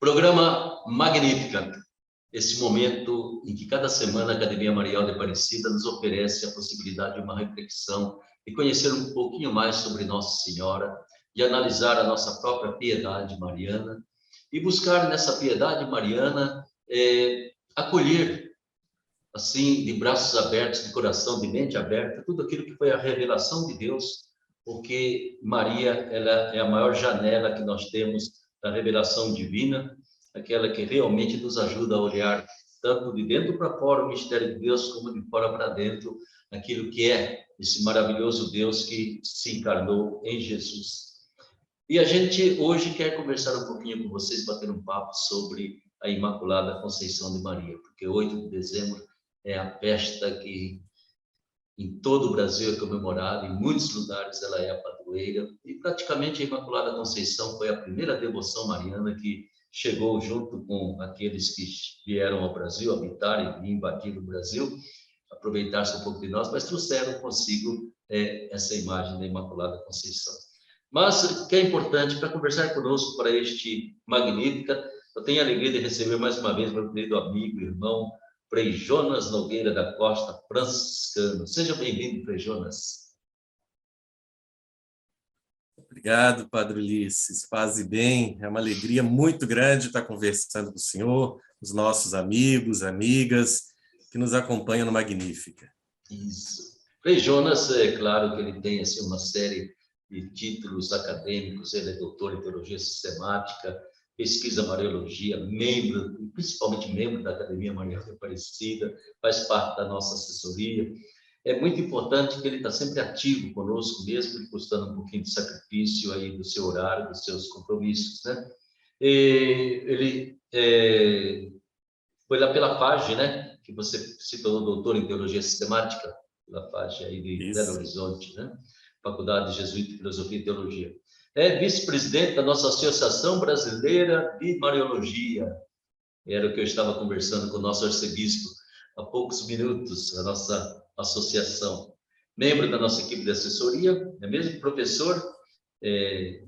Programa Magnificat, esse momento em que cada semana a Academia Marial de Aparecida nos oferece a possibilidade de uma reflexão e conhecer um pouquinho mais sobre Nossa Senhora, de analisar a nossa própria piedade mariana e buscar nessa piedade mariana acolher, assim, de braços abertos, de coração, de mente aberta, tudo aquilo que foi a revelação de Deus, porque Maria, ela é a maior janela que nós temos da revelação divina, aquela que realmente nos ajuda a olhar tanto de dentro para fora o mistério de Deus, como de fora para dentro aquilo que é esse maravilhoso Deus que se encarnou em Jesus. E a gente hoje quer conversar um pouquinho com vocês, bater um papo sobre a Imaculada Conceição de Maria, porque 8 de dezembro é a festa que em todo o Brasil é comemorada, em muitos lugares ela é a padroeira, e praticamente a Imaculada Conceição foi a primeira devoção mariana que chegou junto com aqueles que vieram ao Brasil, habitar e invadir o Brasil, aproveitar-se um pouco de nós, mas trouxeram consigo essa imagem da Imaculada Conceição. Mas o que é importante para conversar conosco para este Magnífica, eu tenho a alegria de receber mais uma vez meu querido amigo, irmão, Frei Jonas Nogueira da Costa, franciscano. Seja bem-vindo, Frei Jonas. Obrigado, Padre Ulisses. Paz e bem. É uma alegria muito grande estar conversando com o senhor, os nossos amigos, amigas que nos acompanham no Magnífica. Isso. Frei Jonas, é claro que ele tem assim, uma série de títulos acadêmicos, ele é doutor em teologia sistemática, pesquisa Mariologia, principalmente membro da Academia Marial de Aparecida, faz parte da nossa assessoria. É muito importante que ele está sempre ativo conosco, mesmo ele custando um pouquinho de sacrifício aí do seu horário, dos seus compromissos, né? Ele foi lá pela FAGE, né? Que você se tornou doutor em Teologia Sistemática, pela FAGE aí de Belo Horizonte, né? Faculdade Jesuíta de Filosofia e Teologia. É vice-presidente da nossa Associação Brasileira de Mariologia. Era o que eu estava conversando com o nosso arcebispo há poucos minutos, a nossa associação. Membro da nossa equipe de assessoria, é mesmo professor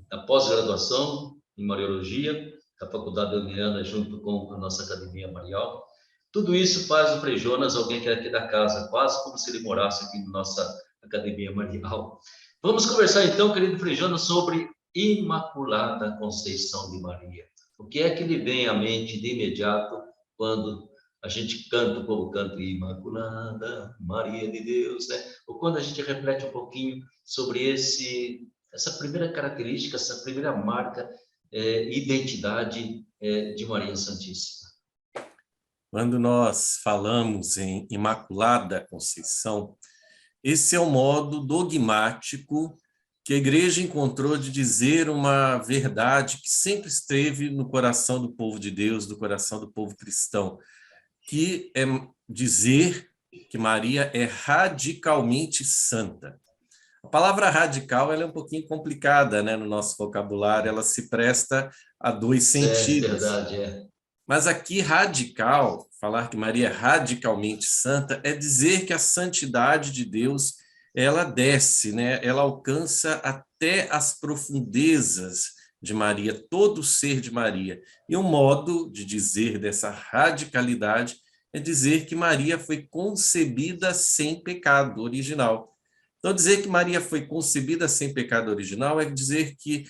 da pós-graduação em Mariologia, da Faculdade Uniana, junto com a nossa Academia Marial. Tudo isso faz o Frei Jonas alguém que é aqui da casa, quase como se ele morasse aqui na nossa Academia Marial. Vamos conversar então, querido Frei Jonas, sobre Imaculada Conceição de Maria. O que é que lhe vem à mente de imediato quando a gente canta, o povo canta Imaculada, Maria de Deus, né? Ou quando a gente reflete um pouquinho sobre essa primeira característica, essa primeira marca, identidade de Maria Santíssima. Quando nós falamos em Imaculada Conceição, esse é o modo dogmático que a Igreja encontrou de dizer uma verdade que sempre esteve no coração do povo de Deus, do coração do povo cristão, que é dizer que Maria é radicalmente santa. A palavra radical ela é um pouquinho complicada, né, no nosso vocabulário, ela se presta a dois sentidos. Verdade, Mas aqui, radical, falar que Maria é radicalmente santa, é dizer que a santidade de Deus, ela desce, né? Ela alcança até as profundezas de Maria, todo o ser de Maria. E um modo de dizer dessa radicalidade é dizer que Maria foi concebida sem pecado original. Então, dizer que Maria foi concebida sem pecado original é dizer que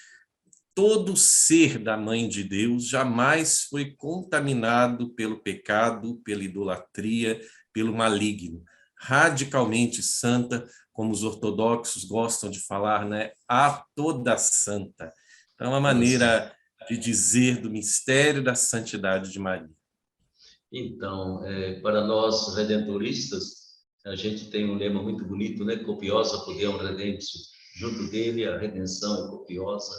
todo ser da Mãe de Deus jamais foi contaminado pelo pecado, pela idolatria, pelo maligno. Radicalmente santa, como os ortodoxos gostam de falar, né? A toda santa. Então, é uma maneira de dizer do mistério da santidade de Maria. Então, para nós redentoristas, a gente tem um lema muito bonito, né? Copiosa Deum Redemptio. Junto dele, a redenção é copiosa.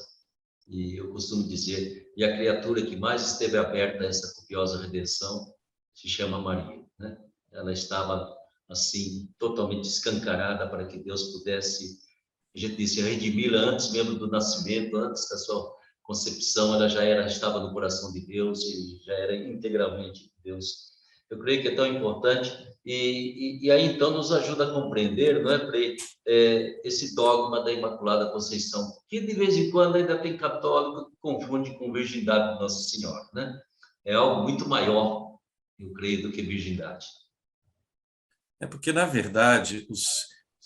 E eu costumo dizer, e a criatura que mais esteve aberta a essa copiosa redenção se chama Maria, né? Ela estava, assim, totalmente escancarada para que Deus pudesse, a gente disse, redimi-la antes mesmo do nascimento, antes da sua concepção, ela já estava no coração de Deus e já era integralmente de Deus. eu creio que é tão importante, e aí então nos ajuda a compreender, não é, Frei, esse dogma da Imaculada Conceição, que de vez em quando ainda tem católico que confunde com virgindade de Nossa Senhora, né? É algo muito maior, eu creio, do que virgindade. É porque, na verdade, os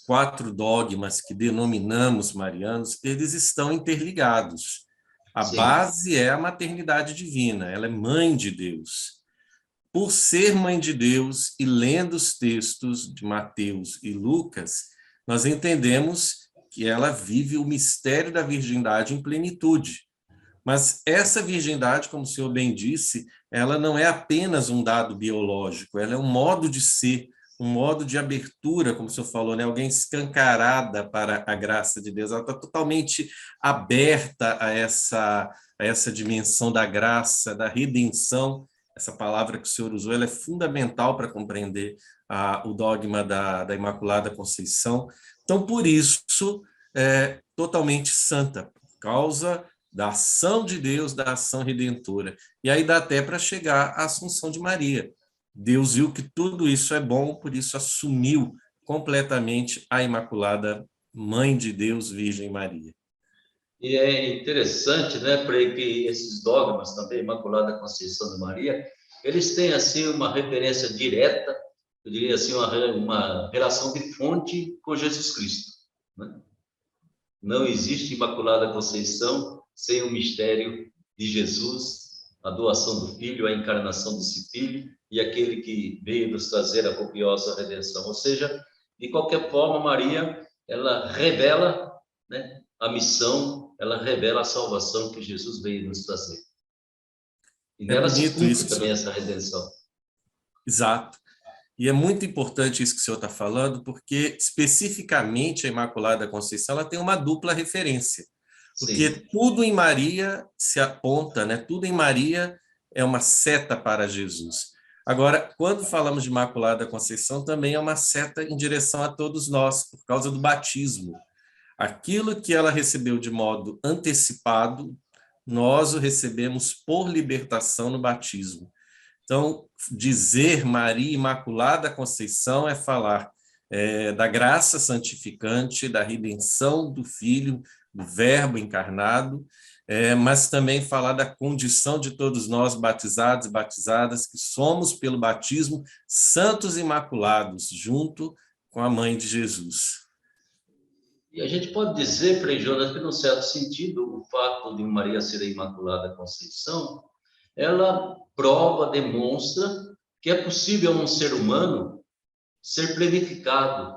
4 dogmas que denominamos marianos, eles estão interligados. A Sim, base é a maternidade divina, ela é mãe de Deus. Por ser mãe de Deus e lendo os textos de Mateus e Lucas, nós entendemos que ela vive o mistério da virgindade em plenitude. Mas essa virgindade, como o senhor bem disse, ela não é apenas um dado biológico, ela é um modo de ser, um modo de abertura, como o senhor falou, né? Alguém escancarada para a graça de Deus, ela está totalmente aberta a essa dimensão da graça, da redenção. Essa palavra que o senhor usou, ela é fundamental para compreender o dogma da Imaculada Conceição. Então, por isso, é totalmente santa, por causa da ação de Deus, da ação redentora. E aí dá até para chegar à Assunção de Maria. Deus viu que tudo isso é bom, por isso assumiu completamente a Imaculada Mãe de Deus, Virgem Maria. e é interessante, né, Frei, que esses dogmas também, Imaculada Conceição de Maria, eles têm, assim, uma referência direta, eu diria assim, uma relação de fonte com Jesus Cristo, né? Não existe Imaculada Conceição sem o mistério de Jesus, a doação do Filho, a encarnação desse Filho e aquele que veio nos trazer a copiosa redenção. Ou seja, de qualquer forma, Maria, ela revela, né, a missão, ela revela a salvação que Jesus veio nos trazer. E É nela se bonito cumpre isso, também senhor. essa redenção. Exato. E é muito importante isso que o senhor está falando, porque especificamente a Imaculada Conceição ela tem uma dupla referência. Sim, Porque tudo em Maria se aponta, né? Tudo em Maria é uma seta para Jesus. Agora, quando falamos de Imaculada Conceição, também é uma seta em direção a todos nós, por causa do batismo. Aquilo que ela recebeu de modo antecipado, nós o recebemos por libertação no batismo. Então, dizer Maria Imaculada Conceição é falar da graça santificante, da redenção do Filho, do Verbo encarnado, mas também falar da condição de todos nós batizados e batizadas, que somos, pelo batismo, santos imaculados, junto com a Mãe de Jesus. e a gente pode dizer, Frei Jonas, que, num certo sentido, o fato de Maria ser a Imaculada Conceição, ela prova, demonstra que é possível a um ser humano ser planificado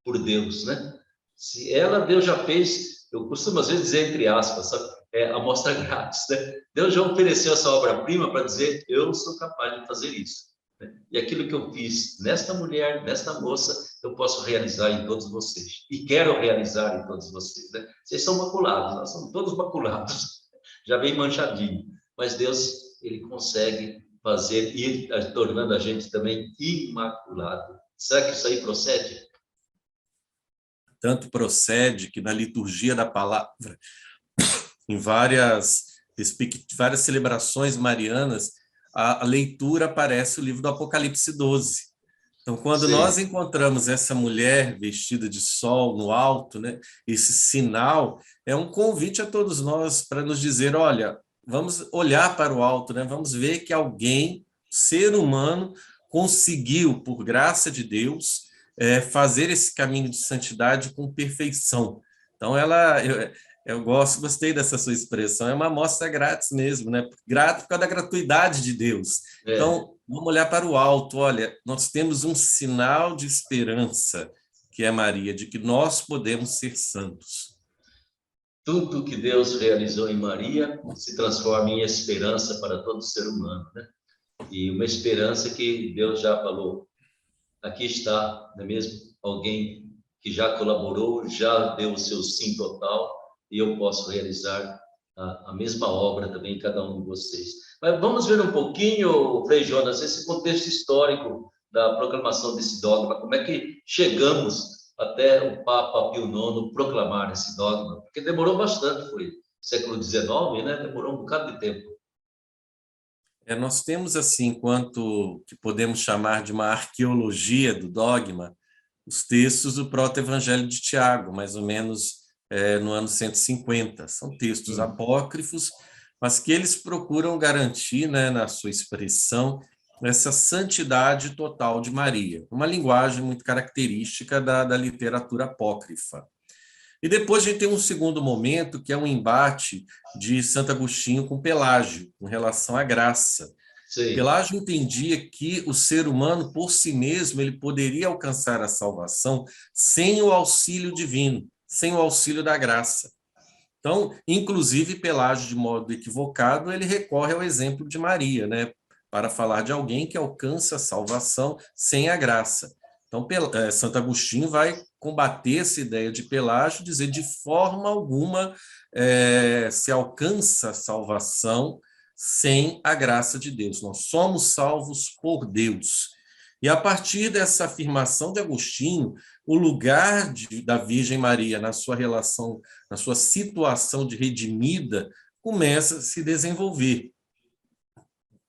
por Deus, né? Se ela, Deus já fez, eu costumo às vezes dizer entre aspas, sabe? Amostra grátis, né? Deus já ofereceu essa obra-prima para dizer, eu sou capaz de fazer isso, né? E aquilo que eu fiz nesta mulher, nesta moça, eu posso realizar em todos vocês. E quero realizar em todos vocês, né? Vocês são maculados, nós somos todos maculados, já bem manchadinho. Mas Deus, ele consegue fazer, ir tornando a gente também imaculado. Será que isso aí procede? Tanto procede que na liturgia da palavra, em várias celebrações marianas, a leitura aparece o livro do Apocalipse 12. Então, quando nós Sim. encontramos essa mulher vestida de sol no alto, né, esse sinal é um convite a todos nós para nos dizer, olha, vamos olhar para o alto, né, vamos ver que alguém, ser humano, conseguiu, por graça de Deus, fazer esse caminho de santidade com perfeição. Então, gostei dessa sua expressão, é uma amostra grátis mesmo, né? Grato por causa da gratuidade de Deus. É, Então, vamos olhar para o alto. Olha, nós temos um sinal de esperança, que é Maria, de que nós podemos ser santos. tudo que Deus realizou em Maria se transforma em esperança para todo ser humano, né? E uma esperança que Deus já falou, aqui está, não é mesmo? Alguém que já colaborou, já deu o seu sim total, e eu posso realizar a mesma obra também em cada um de vocês. Mas vamos ver um pouquinho, Frei Jonas, esse contexto histórico da proclamação desse dogma, como é que chegamos até o Papa Pio IX proclamar esse dogma, porque demorou bastante, foi século XIX, né? Demorou um bocado de tempo. Nós temos, assim, quanto que podemos chamar de uma arqueologia do dogma, os textos do proto-evangelho de Tiago, mais ou menos no ano 150. São textos Hum. apócrifos, mas que eles procuram garantir, né, na sua expressão, essa santidade total de Maria, uma linguagem muito característica da literatura apócrifa. E depois a gente tem um segundo momento, que é um embate de Santo Agostinho com Pelágio, com relação à graça. Sei. Pelágio entendia que o ser humano, por si mesmo, ele poderia alcançar a salvação sem o auxílio divino, sem o auxílio da graça. Então, inclusive, Pelágio, de modo equivocado, ele recorre ao exemplo de Maria, né, para falar de alguém que alcança a salvação sem a graça. Então, Santo Agostinho vai combater essa ideia de Pelágio, dizer de forma alguma se alcança a salvação sem a graça de Deus. Nós somos salvos por Deus. E a partir dessa afirmação de Agostinho, o lugar da Virgem Maria na sua relação, na sua situação de redimida, começa a se desenvolver,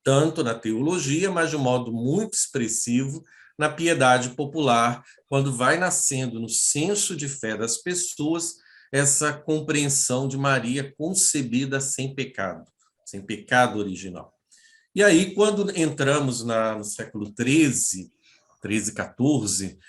tanto na teologia, mas de um modo muito expressivo na piedade popular, quando vai nascendo no senso de fé das pessoas essa compreensão de Maria concebida sem pecado original. E aí, quando entramos no século XIII, 14,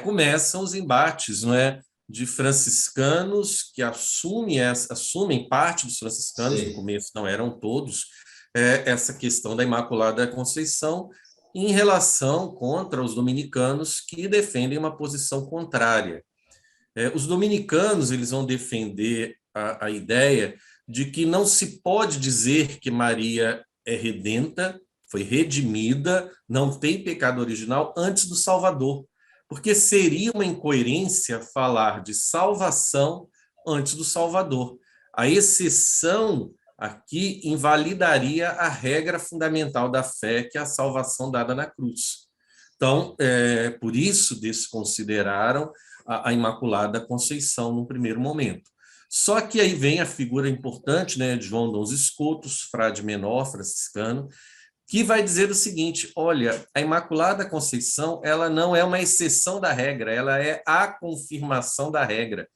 começam os embates, não é, de franciscanos que assumem parte dos franciscanos, no Sei. começo não eram todos, essa questão da Imaculada Conceição em relação contra os dominicanos que defendem uma posição contrária. Os dominicanos eles vão defender a ideia de que não se pode dizer que Maria é redenta, foi redimida, não tem pecado original antes do Salvador, porque seria uma incoerência falar de salvação antes do Salvador. A exceção aqui invalidaria a regra fundamental da fé, que é a salvação dada na cruz. Então, por isso desconsideraram a Imaculada Conceição no primeiro momento. Só que aí vem a figura importante, né, de João Dons Escotos, frade menor franciscano, que vai dizer o seguinte: olha, a Imaculada Conceição, ela não é uma exceção da regra, ela é a confirmação da regra,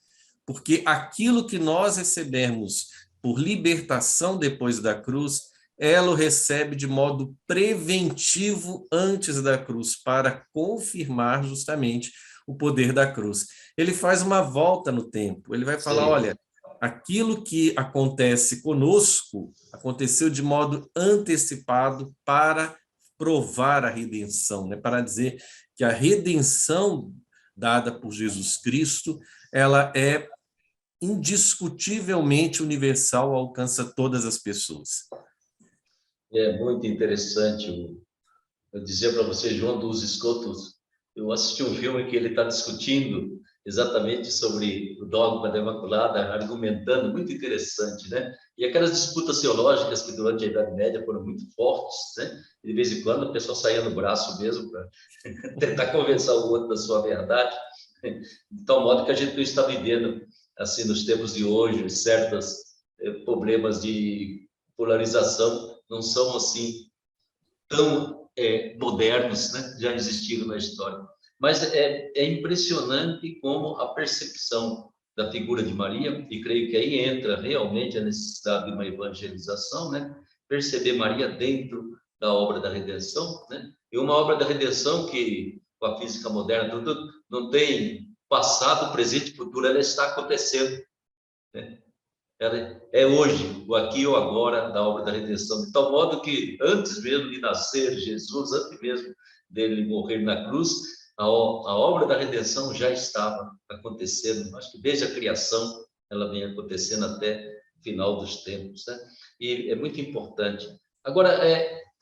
porque aquilo que nós recebemos por libertação depois da cruz, ela o recebe de modo preventivo antes da cruz, para confirmar justamente o poder da cruz. Ele faz uma volta no tempo, ele vai falar, Sei. olha, aquilo que acontece conosco aconteceu de modo antecipado para provar a redenção, né? Para dizer que a redenção dada por Jesus Cristo, ela é indiscutivelmente universal, alcança todas as pessoas. É muito interessante eu dizer para você, João dos Escotos. Eu assisti um filme que ele está discutindo exatamente sobre o dogma da Imaculada, argumentando, muito interessante, né? E aquelas disputas teológicas que durante a Idade Média foram muito fortes, né? E de vez em quando o pessoal saía no braço mesmo para tentar convencer o outro da sua verdade, de tal modo que a gente não está vivendo, assim, nos tempos de hoje, certos problemas de polarização não são assim tão modernos, né? Já existiram na história. Mas é impressionante como a percepção da figura de Maria, e creio que aí entra realmente a necessidade de uma evangelização, né? Perceber Maria dentro da obra da redenção, né? E uma obra da redenção que, com a física moderna, tudo não tem passado, presente e futuro, ela está acontecendo, né? Ela é hoje, o aqui ou agora da obra da redenção, de tal modo que antes mesmo de nascer Jesus, antes mesmo dele morrer na cruz, a obra da redenção já estava acontecendo. Acho que desde a criação ela vem acontecendo até o final dos tempos, né? E é muito importante. Agora,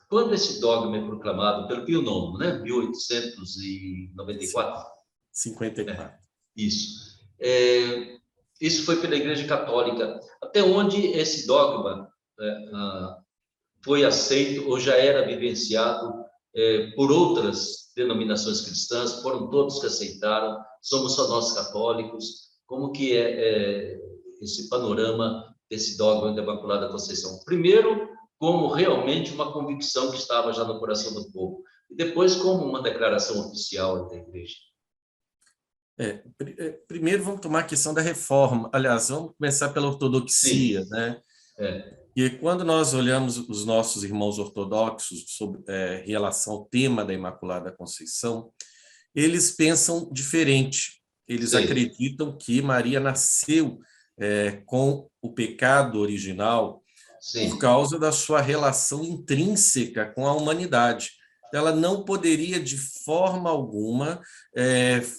quando esse dogma é proclamado pelo Pio IX, né? 1894. 54. Isso. Isso foi pela Igreja Católica. Até onde esse dogma foi aceito ou já era vivenciado por outras denominações cristãs? Foram todos que aceitaram? Somos só nós católicos? Como que é esse panorama desse dogma da Imaculada Conceição? Primeiro, como realmente uma convicção que estava já no coração do povo, e depois como uma declaração oficial da igreja. Primeiro vamos tomar a questão da reforma. Aliás, vamos começar pela ortodoxia, Sim. né? E quando nós olhamos os nossos irmãos ortodoxos sobre relação ao tema da Imaculada Conceição, eles pensam diferente. Eles Sim. acreditam que Maria nasceu com o pecado original. Sim. Por causa da sua relação intrínseca com a humanidade. Ela não poderia, de forma alguma,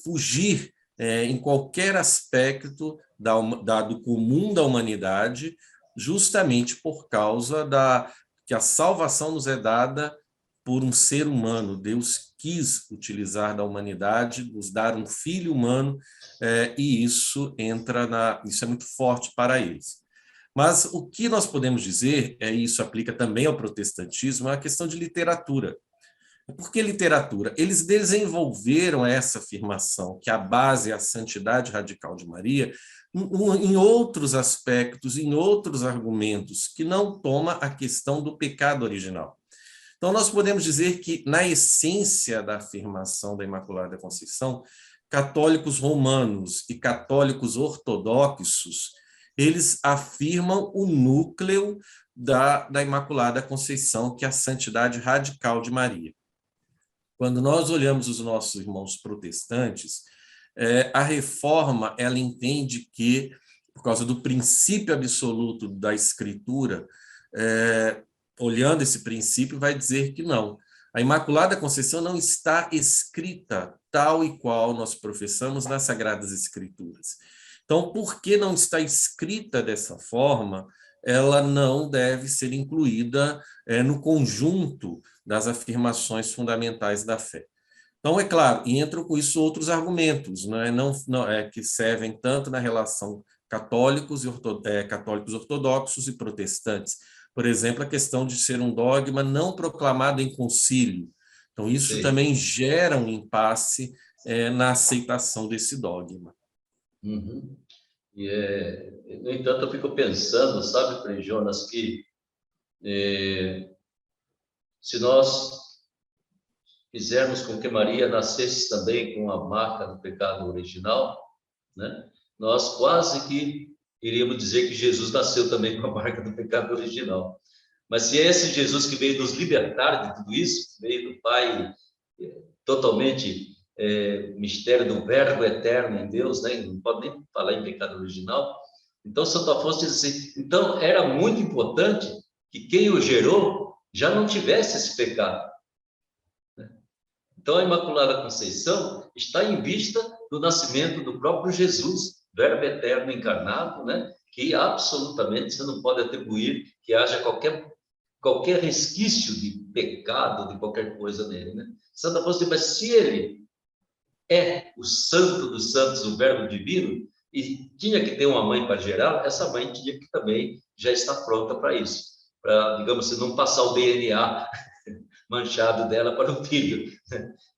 fugir em qualquer aspecto do comum da humanidade, justamente por causa que a salvação nos é dada por um ser humano. Deus quis utilizar da humanidade, nos dar um filho humano, e isso isso é muito forte para eles. Mas o que nós podemos dizer, e isso aplica também ao protestantismo, é a questão de literatura. Por que literatura? Eles desenvolveram essa afirmação, que a base é a santidade radical de Maria, em outros aspectos, em outros argumentos, que não toma a questão do pecado original. Então, nós podemos dizer que, na essência da afirmação da Imaculada Conceição, católicos romanos e católicos ortodoxos, eles afirmam o núcleo da Imaculada Conceição, que é a santidade radical de Maria. Quando nós olhamos os nossos irmãos protestantes, a reforma ela entende que, por causa do princípio absoluto da Escritura, olhando esse princípio, vai dizer que não. A Imaculada Conceição não está escrita tal e qual nós professamos nas Sagradas Escrituras. Então, por que não está escrita dessa forma, ela não deve ser incluída no conjunto das afirmações fundamentais da fé. Então, é claro, e entram com isso outros argumentos, que servem tanto na relação católicos ortodoxos e protestantes. Por exemplo, a questão de ser um dogma não proclamado em concílio. Então, isso também gera um impasse na aceitação desse dogma. Uhum. No entanto, eu fico pensando, sabe, Frei Jonas, que se nós fizermos com que Maria nascesse também com a marca do pecado original, né, nós quase que iríamos dizer que Jesus nasceu também com a marca do pecado original. Mas se é esse Jesus que veio nos libertar de tudo isso, veio do Pai totalmente mistério do Verbo eterno em Deus, né? Não pode nem falar em pecado original. Então, Santo Afonso diz assim, então era muito importante que quem o gerou já não tivesse esse pecado. Então, a Imaculada Conceição está em vista do nascimento do próprio Jesus, Verbo eterno encarnado, né? Que absolutamente você não pode atribuir que haja qualquer resquício de pecado, de qualquer coisa nele, né? Santo Afonso diz, mas se ele é o santo dos santos, o Verbo divino, e tinha que ter uma mãe para gerar, essa mãe tinha que também já estar pronta para isso, para, digamos assim, não passar o DNA manchado dela para o filho.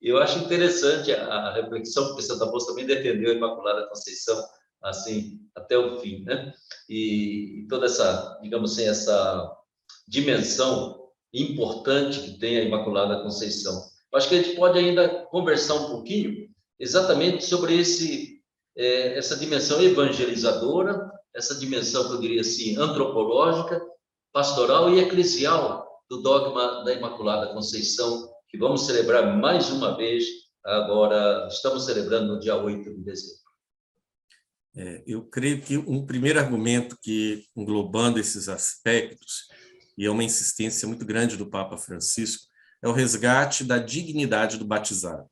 Eu acho interessante a reflexão, porque Santo Afonso também defendeu a Imaculada Conceição, assim, até o fim, né? E toda essa, digamos assim, essa dimensão importante que tem a Imaculada Conceição. Acho que a gente pode ainda conversar um pouquinho exatamente sobre essa dimensão evangelizadora, essa dimensão, que eu diria assim, antropológica, pastoral e eclesial do dogma da Imaculada Conceição, que vamos celebrar mais uma vez, agora estamos celebrando no dia 8 de dezembro. Eu creio que um primeiro argumento que, englobando esses aspectos, e é uma insistência muito grande do Papa Francisco, é o resgate da dignidade do batizado.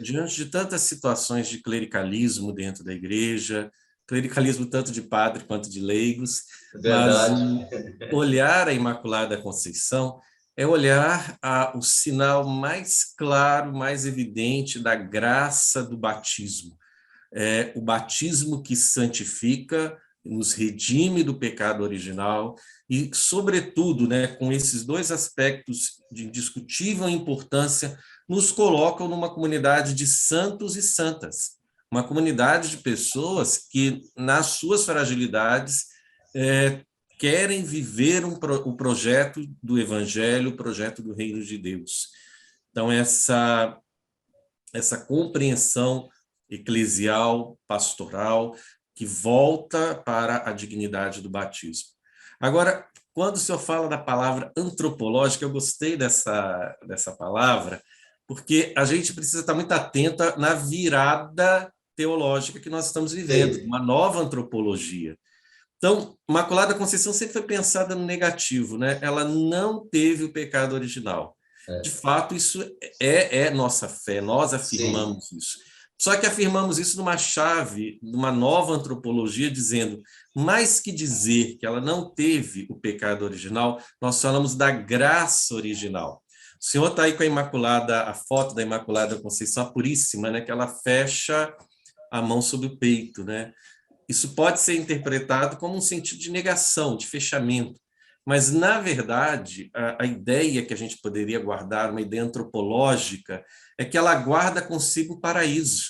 Diante de tantas situações de clericalismo dentro da igreja, clericalismo tanto de padre quanto de leigos, mas olhar a Imaculada Conceição é olhar o sinal mais claro, mais evidente da graça do batismo. O batismo que santifica, nos redime do pecado original e, sobretudo, com esses dois aspectos de indiscutível importância, nos colocam numa comunidade de santos e santas, uma comunidade de pessoas que, nas suas fragilidades, querem viver o projeto do Evangelho, o projeto do Reino de Deus. Então, essa compreensão eclesial, pastoral, que volta para a dignidade do batismo. Agora, quando o senhor fala da palavra antropológica, eu gostei dessa palavra, porque a gente precisa estar muito atenta na virada teológica que nós estamos vivendo, Sim, uma nova antropologia. Então, Imaculada Conceição sempre foi pensada no negativo, né? Ela não teve o pecado original. De é, fato, isso é nossa fé, nós sim. afirmamos isso. Só que afirmamos isso numa chave, numa nova antropologia, dizendo, mais que dizer que ela não teve o pecado original, nós falamos da graça original. O senhor está aí com a Imaculada, a foto da Imaculada Conceição, a Puríssima, né? Que ela fecha a mão sobre o peito, né? Isso pode ser interpretado como um sentido de negação, de fechamento. Mas, na verdade, a ideia que a gente poderia guardar, uma ideia antropológica, é que ela guarda consigo o paraíso.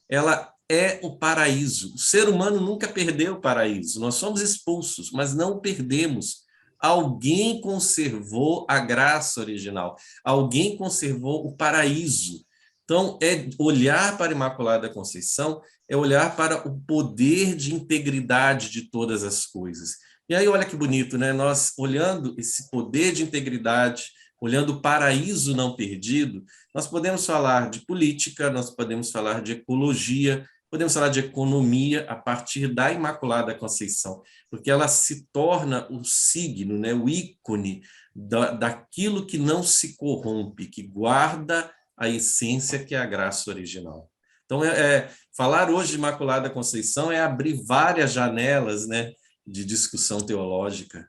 Ela é o paraíso. O ser humano nunca perdeu o paraíso. Nós somos expulsos, mas não o perdemos. Alguém conservou a graça original. Alguém conservou o paraíso. Então, é olhar para a Imaculada Conceição é olhar para o poder de integridade de todas as coisas. E aí, olha que bonito, né? Nós olhando esse poder de integridade, olhando o paraíso não perdido, nós podemos falar de política, nós podemos falar de ecologia, podemos falar de economia a partir da Imaculada Conceição, porque ela se torna o signo, né? O ícone daquilo que não se corrompe, que guarda a essência que é a graça original. Então, falar hoje de Imaculada Conceição é abrir várias janelas, né, de discussão teológica.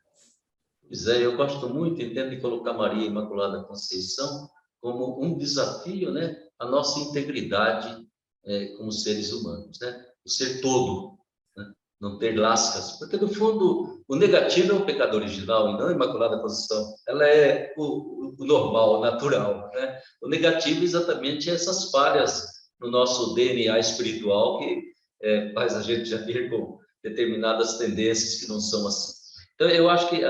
Pois é, eu gosto muito, entendo, de colocar Maria Imaculada Conceição como um desafio, né, à nossa integridade como seres humanos, né, o ser todo, né, não ter lascas, porque no fundo o negativo é o pecado original e não a Imaculada Conceição, ela é o normal, o natural, né, o negativo exatamente é essas falhas no nosso DNA espiritual que faz a gente já vir com determinadas tendências que não são assim. Então, eu acho que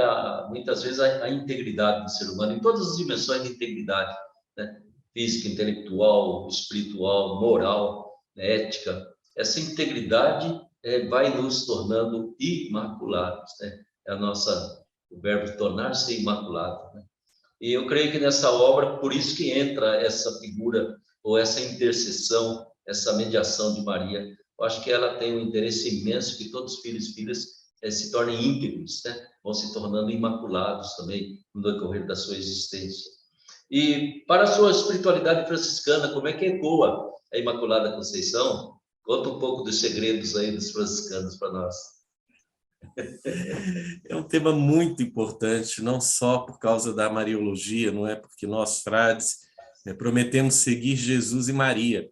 muitas vezes a integridade do ser humano, em todas as dimensões de integridade, né? Física, intelectual, espiritual, moral, né? Ética, essa integridade vai nos tornando imaculados, né? É o verbo tornar-se imaculado, né? E eu creio que nessa obra, por isso que entra essa figura, ou essa intercessão, essa mediação de Maria. Eu acho que ela tem um interesse imenso que todos os filhos e filhas se tornem íntegros, né? Vão se tornando imaculados também no decorrer da sua existência. E para a sua espiritualidade franciscana, como é que ecoa a Imaculada Conceição? Conta um pouco dos segredos aí dos franciscanos para nós. É um tema muito importante, não só por causa da Mariologia, não é porque nós, frades, prometemos seguir Jesus e Maria.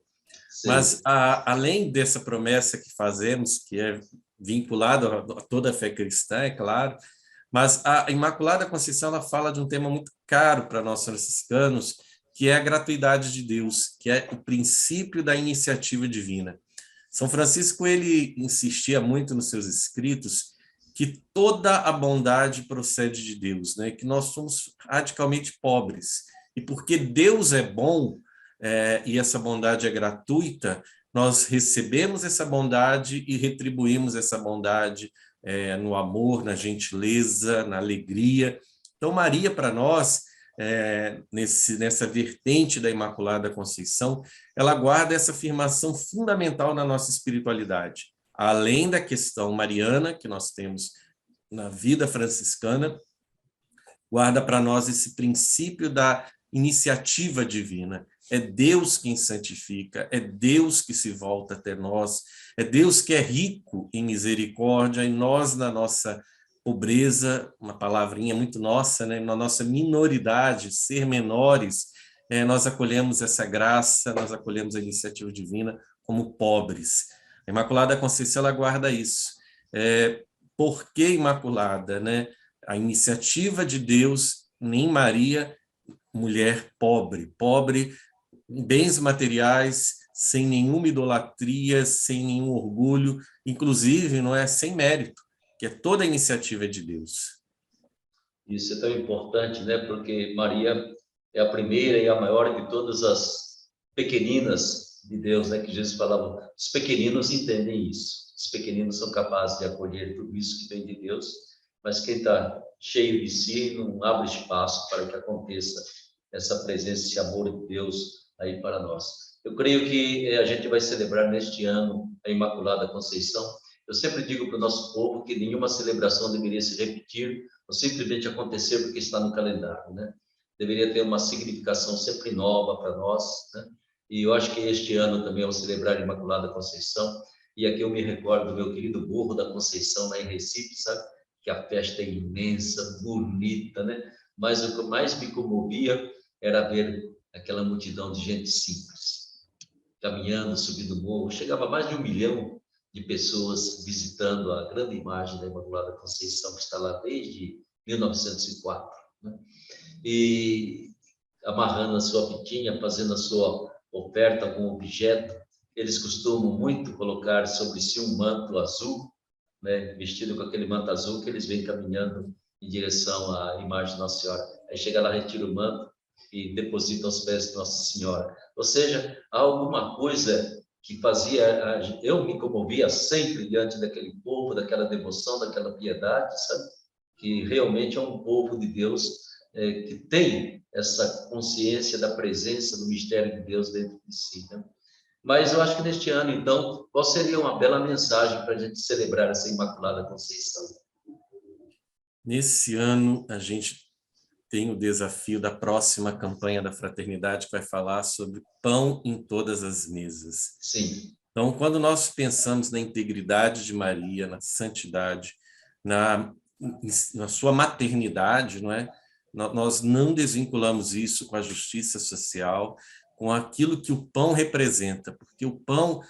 Mas, Sim, além dessa promessa que fazemos, que é vinculada a toda a fé cristã, é claro, mas a Imaculada Conceição ela fala de um tema muito caro para nós franciscanos, que é a gratuidade de Deus, que é o princípio da iniciativa divina. São Francisco ele insistia muito nos seus escritos que toda a bondade procede de Deus, né? Que nós somos radicalmente pobres e porque Deus é bom e essa bondade é gratuita, nós recebemos essa bondade e retribuímos essa bondade no amor, na gentileza, na alegria. Então, Maria, para nós, nessa vertente da Imaculada Conceição, ela guarda essa afirmação fundamental na nossa espiritualidade. Além da questão mariana, que nós temos na vida franciscana, guarda para nós esse princípio da iniciativa divina. É Deus quem santifica, é Deus que se volta até nós, é Deus que é rico em misericórdia e nós, na nossa pobreza, uma palavrinha muito nossa, né? Na nossa minoridade, ser menores, nós acolhemos essa graça, nós acolhemos a iniciativa divina como pobres. A Imaculada Conceição ela guarda isso. Por que Imaculada, né? A iniciativa de Deus em Maria, mulher pobre, pobre em bens materiais, sem nenhuma idolatria, sem nenhum orgulho, inclusive, não é sem mérito. que é toda a iniciativa de Deus. Isso é tão importante, né? Porque Maria é a primeira e a maior de todas as pequeninas de Deus, né? Que Jesus falava, os pequeninos entendem isso. Os pequeninos são capazes de acolher tudo isso que vem de Deus, mas quem está cheio de si não abre espaço para que aconteça essa presença, esse amor de Deus aí para nós. Eu creio que a gente vai celebrar neste ano a Imaculada Conceição. Eu sempre digo para o nosso povo que nenhuma celebração deveria se repetir ou simplesmente acontecer porque está no calendário, né? Deveria ter uma significação sempre nova para nós, né? E eu acho que este ano também ao celebrar a Imaculada Conceição, e aqui eu me recordo do meu querido Morro da Conceição lá em Recife, sabe? Que a festa é imensa, bonita, né? Mas o que mais me comovia era ver aquela multidão de gente simples, caminhando, subindo o morro. Chegava a mais de 1 milhão de pessoas visitando a grande imagem da Imaculada Conceição, que está lá desde 1904, né? E amarrando a sua fitinha, fazendo a sua oferta com objeto. Eles costumam muito colocar sobre si um manto azul, né? Vestido com aquele manto azul, que eles vêm caminhando em direção à imagem de Nossa Senhora. Aí chega lá, retira o manto e deposita aos pés de Nossa Senhora. Ou seja, há alguma coisa que fazia, eu me comovia sempre diante daquele povo, daquela devoção, daquela piedade, sabe? Que realmente é um povo de Deus que tem essa consciência da presença do mistério de Deus dentro de si, né? Mas eu acho que neste ano, então, qual seria uma bela mensagem para a gente celebrar essa Imaculada Conceição? Nesse ano, a gente tem o desafio da próxima campanha da Fraternidade, que vai falar sobre pão em todas as mesas. Sim. Então, quando nós pensamos na integridade de Maria, na santidade, na sua maternidade, não é? Nós não desvinculamos isso com a justiça social, com aquilo que o pão representa, porque o pão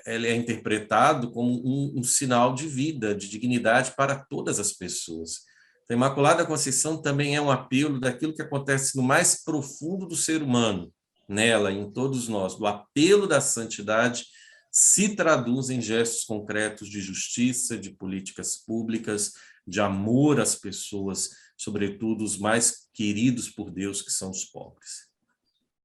ele é interpretado como um sinal de vida, de dignidade para todas as pessoas. A Imaculada Conceição também é um apelo daquilo que acontece no mais profundo do ser humano, nela, em todos nós. O apelo da santidade se traduz em gestos concretos de justiça, de políticas públicas, de amor às pessoas, sobretudo os mais queridos por Deus, que são os pobres.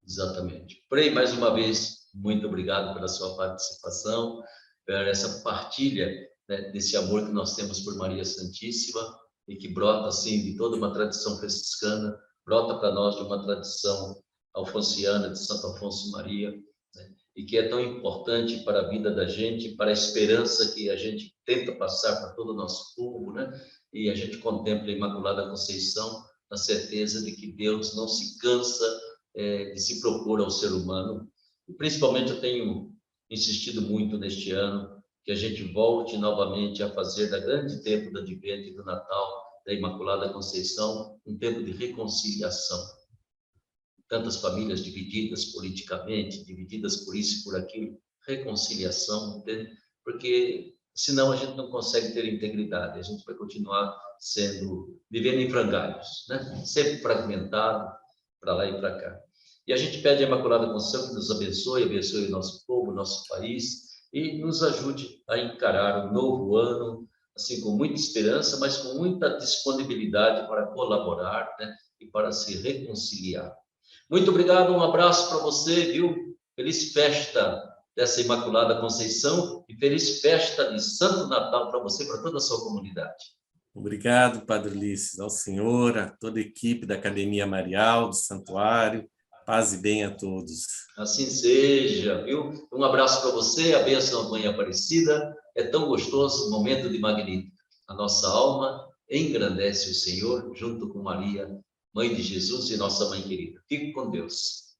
Exatamente. Frei, mais uma vez, muito obrigado pela sua participação, por essa partilha, né, desse amor que nós temos por Maria Santíssima e que brota, assim, de toda uma tradição franciscana, brota para nós de uma tradição alfonsiana, de Santo Afonso Maria, né, e que é tão importante para a vida da gente, para a esperança que a gente tenta passar para todo o nosso povo, né? E a gente contempla a Imaculada Conceição na certeza de que Deus não se cansa de se propor ao ser humano. E principalmente eu tenho insistido muito neste ano que a gente volte novamente a fazer da grande tempo do Advento e do Natal, da Imaculada Conceição, um tempo de reconciliação. Tantas famílias divididas politicamente, divididas por isso e por aquilo, reconciliação, entende? Porque senão a gente não consegue ter integridade, a gente vai continuar vivendo em frangalhos, né? Sempre fragmentado, para lá e para cá. E a gente pede a Imaculada Conceição que nos abençoe o nosso povo, o nosso país, e nos ajude a encarar um novo ano, assim, com muita esperança, mas com muita disponibilidade para colaborar, né? E para se reconciliar. Muito obrigado, um abraço para você, viu? Feliz festa dessa Imaculada Conceição e feliz festa de Santo Natal para você e para toda a sua comunidade. Obrigado, Padre Ulisses, ao senhor, a toda a equipe da Academia Marial, do Santuário. Paz e bem a todos. Assim seja, viu? Um abraço para você, a bênção da Mãe Aparecida. É tão gostoso, um momento de magnífico. A nossa alma engrandece o Senhor, junto com Maria, Mãe de Jesus e nossa Mãe querida. Fique com Deus.